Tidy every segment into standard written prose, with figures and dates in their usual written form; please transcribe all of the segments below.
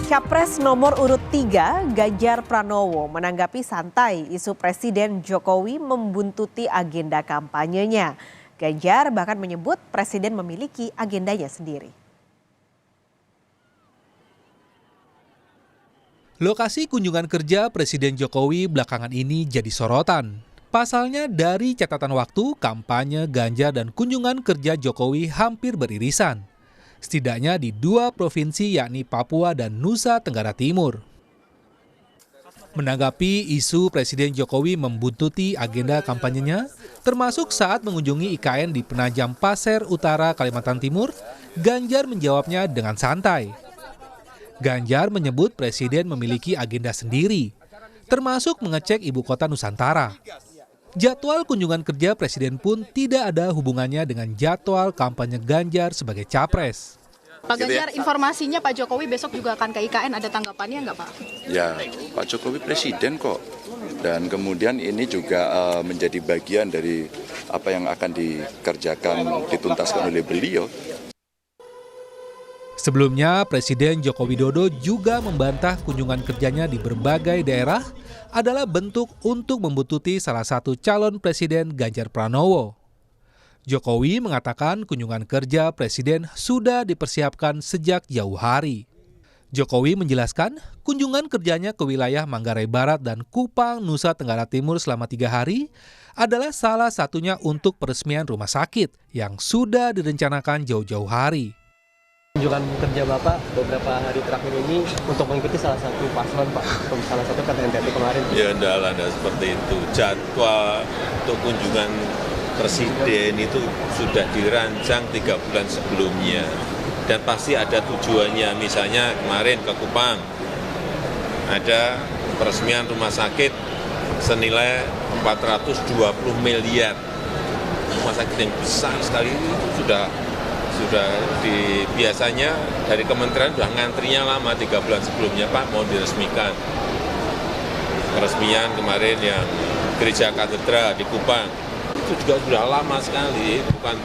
Capres nomor urut 3 Ganjar Pranowo menanggapi santai isu Presiden Jokowi membuntuti agenda kampanyenya. Ganjar bahkan menyebut Presiden memiliki agendanya sendiri. Lokasi kunjungan kerja Presiden Jokowi belakangan ini jadi sorotan. Pasalnya dari catatan waktu, kampanye Ganjar dan kunjungan kerja Jokowi hampir beririsan. Setidaknya di 2 provinsi yakni Papua dan Nusa Tenggara Timur. Menanggapi isu Presiden Jokowi membuntuti agenda kampanyenya, termasuk saat mengunjungi IKN di Penajam Pasir Utara, Kalimantan Timur, Ganjar menjawabnya dengan santai. Ganjar menyebut Presiden memiliki agenda sendiri, termasuk mengecek ibu kota Nusantara. Jadwal kunjungan kerja Presiden pun tidak ada hubungannya dengan jadwal kampanye Ganjar sebagai capres. Pak Ganjar, informasinya Pak Jokowi besok juga akan ke IKN, ada tanggapannya nggak Pak? Ya, Pak Jokowi Presiden kok. Dan kemudian ini juga menjadi bagian dari apa yang akan dikerjakan, dituntaskan oleh beliau. Sebelumnya, Presiden Joko Widodo juga membantah kunjungan kerjanya di berbagai daerah adalah bentuk untuk membuntuti salah satu calon Presiden Ganjar Pranowo. Jokowi mengatakan kunjungan kerja Presiden sudah dipersiapkan sejak jauh hari. Jokowi menjelaskan kunjungan kerjanya ke wilayah Manggarai Barat dan Kupang, Nusa Tenggara Timur selama 3 hari adalah salah satunya untuk peresmian rumah sakit yang sudah direncanakan jauh-jauh hari. Kunjungan kerja Bapak beberapa hari terakhir ini untuk mengikuti salah satu paslon Pak, salah satu kan NTT kemarin. Ya enggak seperti itu. Jadwal untuk kunjungan Presiden itu sudah dirancang 3 bulan sebelumnya. Dan pasti ada tujuannya, misalnya kemarin ke Kupang, ada peresmian rumah sakit senilai 420 miliar. Rumah sakit yang besar sekali itu sudah biasanya dari kementerian sudah ngantrinya lama 3 bulan sebelumnya Pak mau diresmikan. Peresmian kemarin yang gereja katedral di Kupang itu juga sudah lama sekali, bukan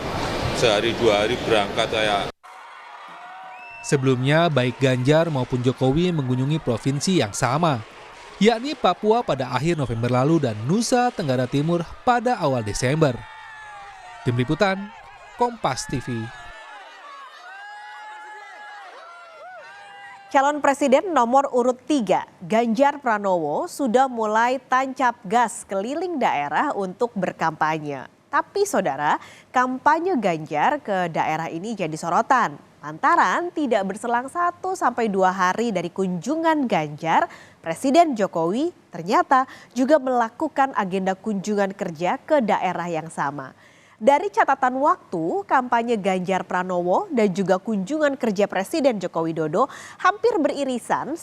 sehari 2 hari berangkat kayak. Sebelumnya baik Ganjar maupun Jokowi mengunjungi provinsi yang sama, yakni Papua pada akhir November lalu dan Nusa Tenggara Timur pada awal Desember. Tim Liputan, Kompas TV. Calon Presiden nomor urut 3 Ganjar Pranowo sudah mulai tancap gas keliling daerah untuk berkampanye. Tapi saudara, kampanye Ganjar ke daerah ini jadi sorotan. Lantaran tidak berselang 1-2 hari dari kunjungan Ganjar, Presiden Jokowi ternyata juga melakukan agenda kunjungan kerja ke daerah yang sama. Dari catatan waktu, kampanye Ganjar Pranowo dan juga kunjungan kerja Presiden Joko Widodo hampir beririsan,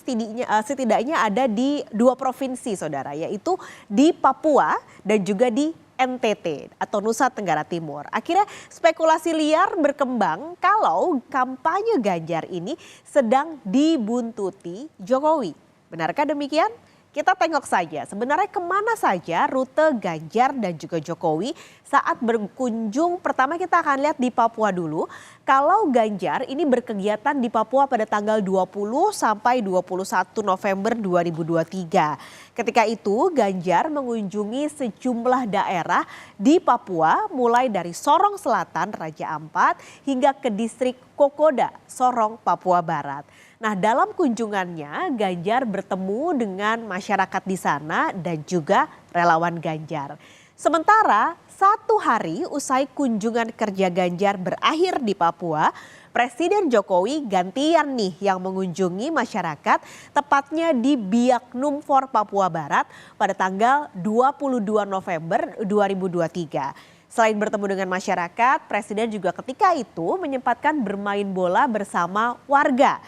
setidaknya ada di 2 provinsi saudara, yaitu di Papua dan juga di NTT atau Nusa Tenggara Timur. Akhirnya spekulasi liar berkembang kalau kampanye Ganjar ini sedang dibuntuti Jokowi. Benarkah demikian? Kita tengok saja sebenarnya kemana saja rute Ganjar dan juga Jokowi saat berkunjung. Pertama kita akan lihat di Papua dulu. Kalau Ganjar ini berkegiatan di Papua pada tanggal 20 sampai 21 November 2023. Ketika itu Ganjar mengunjungi sejumlah daerah di Papua mulai dari Sorong Selatan, Raja Ampat hingga ke distrik Kokoda, Sorong, Papua Barat. Nah, dalam kunjungannya Ganjar bertemu dengan masyarakat di sana dan juga relawan Ganjar. Sementara 1 hari usai kunjungan kerja Ganjar berakhir di Papua, Presiden Jokowi gantian nih yang mengunjungi masyarakat tepatnya di Biak Numfor, Papua Barat pada tanggal 22 November 2023. Selain bertemu dengan masyarakat, Presiden juga ketika itu menyempatkan bermain bola bersama warga.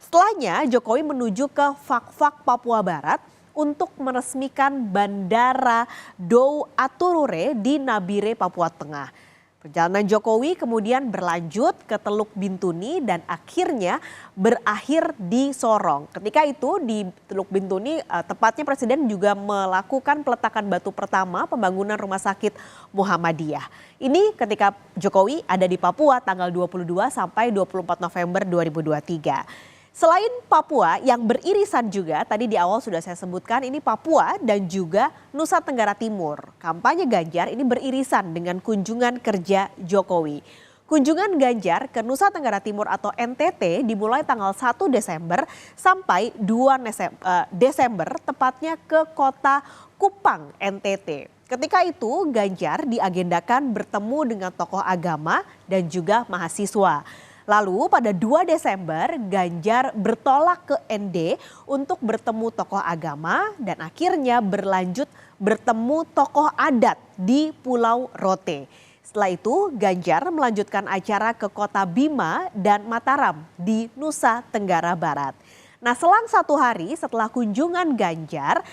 Setelahnya Jokowi menuju ke Fak-Fak, Papua Barat untuk meresmikan Bandara Dou Aturure di Nabire, Papua Tengah. Perjalanan Jokowi kemudian berlanjut ke Teluk Bintuni dan akhirnya berakhir di Sorong. Ketika itu di Teluk Bintuni tepatnya Presiden juga melakukan peletakan batu pertama pembangunan Rumah Sakit Muhammadiyah. Ini ketika Jokowi ada di Papua tanggal 22 sampai 24 November 2023. Selain Papua yang beririsan juga, tadi di awal sudah saya sebutkan ini Papua dan juga Nusa Tenggara Timur. Kampanye Ganjar ini beririsan dengan kunjungan kerja Jokowi. Kunjungan Ganjar ke Nusa Tenggara Timur atau NTT dimulai tanggal 1 Desember sampai 2 Desember tepatnya ke kota Kupang, NTT. Ketika itu Ganjar diagendakan bertemu dengan tokoh agama dan juga mahasiswa. Lalu pada 2 Desember Ganjar bertolak ke ND untuk bertemu tokoh agama dan akhirnya berlanjut bertemu tokoh adat di Pulau Rote. Setelah itu Ganjar melanjutkan acara ke kota Bima dan Mataram di Nusa Tenggara Barat. Nah, selang 1 hari setelah kunjungan Ganjar,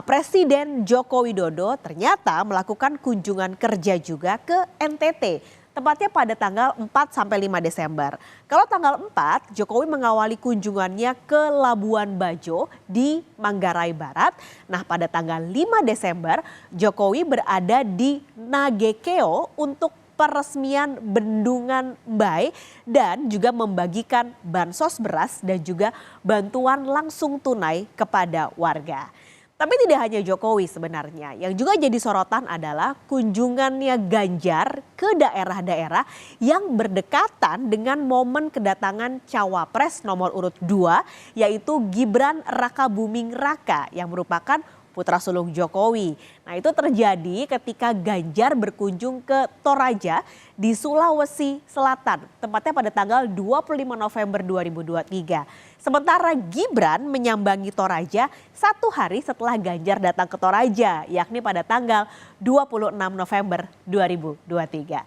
Presiden Joko Widodo ternyata melakukan kunjungan kerja juga ke NTT. Tepatnya pada tanggal 4 sampai 5 Desember. Kalau tanggal 4, Jokowi mengawali kunjungannya ke Labuan Bajo di Manggarai Barat. Nah, pada tanggal 5 Desember, Jokowi berada di Nagekeo untuk peresmian Bendungan Mbai dan juga membagikan bansos beras dan juga bantuan langsung tunai kepada warga. Tapi tidak hanya Jokowi sebenarnya, yang juga jadi sorotan adalah kunjungannya Ganjar ke daerah-daerah yang berdekatan dengan momen kedatangan cawapres nomor urut 2 yaitu Gibran Rakabuming Raka yang merupakan putra sulung Jokowi. Nah, itu terjadi ketika Ganjar berkunjung ke Toraja di Sulawesi Selatan, tepatnya pada tanggal 25 November 2023. Sementara Gibran menyambangi Toraja 1 hari setelah Ganjar datang ke Toraja, yakni pada tanggal 26 November 2023.